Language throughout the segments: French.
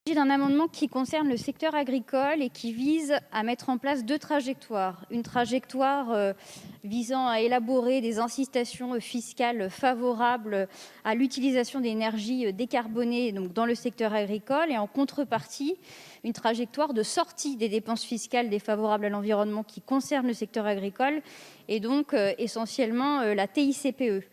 Il s'agit d'un amendement qui concerne le secteur agricole et qui vise à mettre en place 2 trajectoires. Une trajectoire visant à élaborer des incitations fiscales favorables à l'utilisation d'énergies décarbonées donc dans le secteur agricole, et en contrepartie, une trajectoire de sortie des dépenses fiscales défavorables à l'environnement qui concernent le secteur agricole et donc essentiellement la TICPE.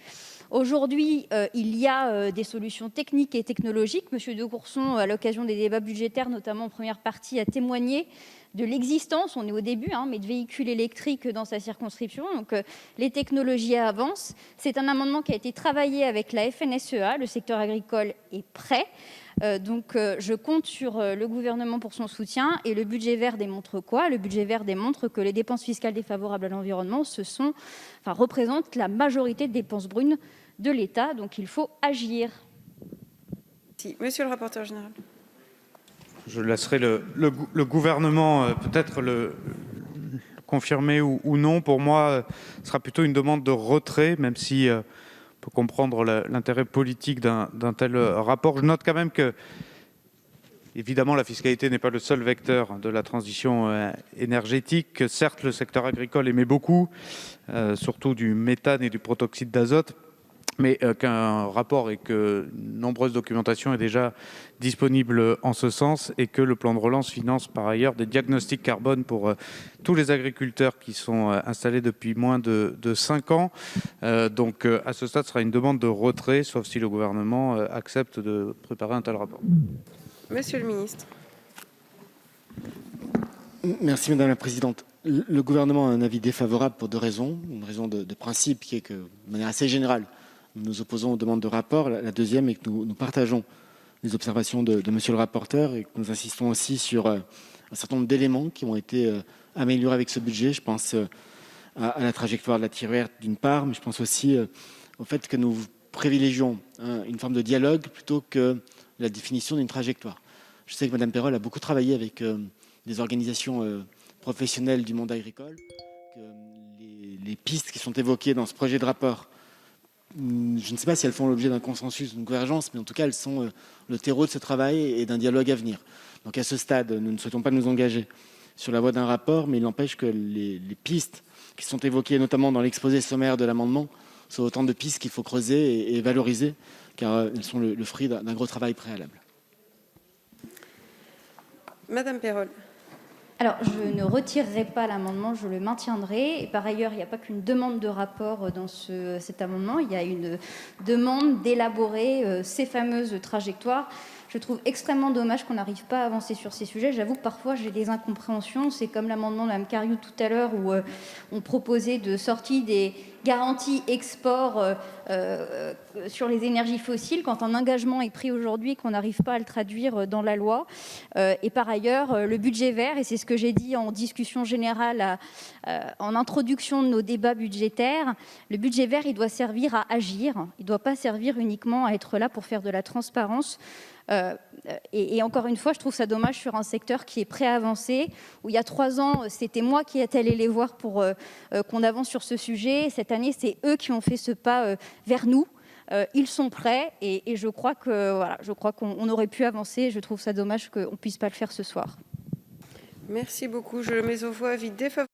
Aujourd'hui, il y a des solutions techniques et technologiques. Monsieur de Courson, à l'occasion des débats budgétaires, notamment en première partie, a témoigné de l'existence, on est au début, mais de véhicules électriques dans sa circonscription. Donc, les technologies avancent. C'est un amendement qui a été travaillé avec la FNSEA. Le secteur agricole est prêt. Donc, je compte sur le gouvernement pour son soutien. Et le budget vert démontre quoi? Le budget vert démontre que les dépenses fiscales défavorables à l'environnement représentent la majorité des dépenses brunes de l'État. Donc, il faut agir. Merci. Monsieur le rapporteur général. Je laisserai le gouvernement peut-être le confirmer ou non. Pour moi, ce sera plutôt une demande de retrait, même si on peut comprendre l'intérêt politique d'un tel rapport. Je note quand même que, évidemment, la fiscalité n'est pas le seul vecteur de la transition énergétique. Que certes, le secteur agricole émet beaucoup, surtout du méthane et du protoxyde d'azote, mais qu'un rapport et que nombreuse documentation est déjà disponible en ce sens, et que le plan de relance finance par ailleurs des diagnostics carbone pour tous les agriculteurs qui sont installés depuis moins de 5 ans. Donc à ce stade, ce sera une demande de retrait, sauf si le gouvernement accepte de préparer un tel rapport. Monsieur le ministre. Merci Madame la Présidente. Le gouvernement a un avis défavorable pour 2 raisons. Une raison de principe qui est que, de manière assez générale, nous nous opposons aux demandes de rapport. La deuxième est que nous partageons les observations de monsieur le rapporteur et que nous insistons aussi sur un certain nombre d'éléments qui ont été améliorés avec ce budget. Je pense à la trajectoire de la tirette verte d'une part, mais je pense aussi au fait que nous privilégions une forme de dialogue plutôt que la définition d'une trajectoire. Je sais que Madame Peyrol a beaucoup travaillé avec des organisations professionnelles du monde agricole, que les pistes qui sont évoquées dans ce projet de rapport, je ne sais pas si elles font l'objet d'un consensus, d'une convergence, mais en tout cas, elles sont le terreau de ce travail et d'un dialogue à venir. Donc à ce stade, nous ne souhaitons pas nous engager sur la voie d'un rapport, mais il n'empêche que les pistes qui sont évoquées, notamment dans l'exposé sommaire de l'amendement, sont autant de pistes qu'il faut creuser et valoriser, car elles sont le fruit d'un gros travail préalable. Madame Peyrol. Alors, je ne retirerai pas l'amendement, je le maintiendrai. Et par ailleurs, il n'y a pas qu'une demande de rapport dans cet amendement, il y a une demande d'élaborer ces fameuses trajectoires. Je trouve extrêmement dommage qu'on n'arrive pas à avancer sur ces sujets. J'avoue que parfois, j'ai des incompréhensions. C'est comme l'amendement de Mme Cariou tout à l'heure, où on proposait de sortie des garanties export sur les énergies fossiles, quand un engagement est pris aujourd'hui qu'on n'arrive pas à le traduire dans la loi. Et par ailleurs, le budget vert, et c'est ce que j'ai dit en discussion générale, en introduction de nos débats budgétaires, le budget vert, il doit servir à agir. Il ne doit pas servir uniquement à être là pour faire de la transparence. Et encore une fois, je trouve ça dommage sur un secteur qui est prêt à avancer, où il y a 3 ans, c'était moi qui étais allée les voir pour qu'on avance sur ce sujet. Cette année, c'est eux qui ont fait ce pas vers nous. Ils sont prêts et je crois qu'on aurait pu avancer. Je trouve ça dommage qu'on ne puisse pas le faire ce soir. Merci beaucoup. Je le mets aux voix. Avis défavorable.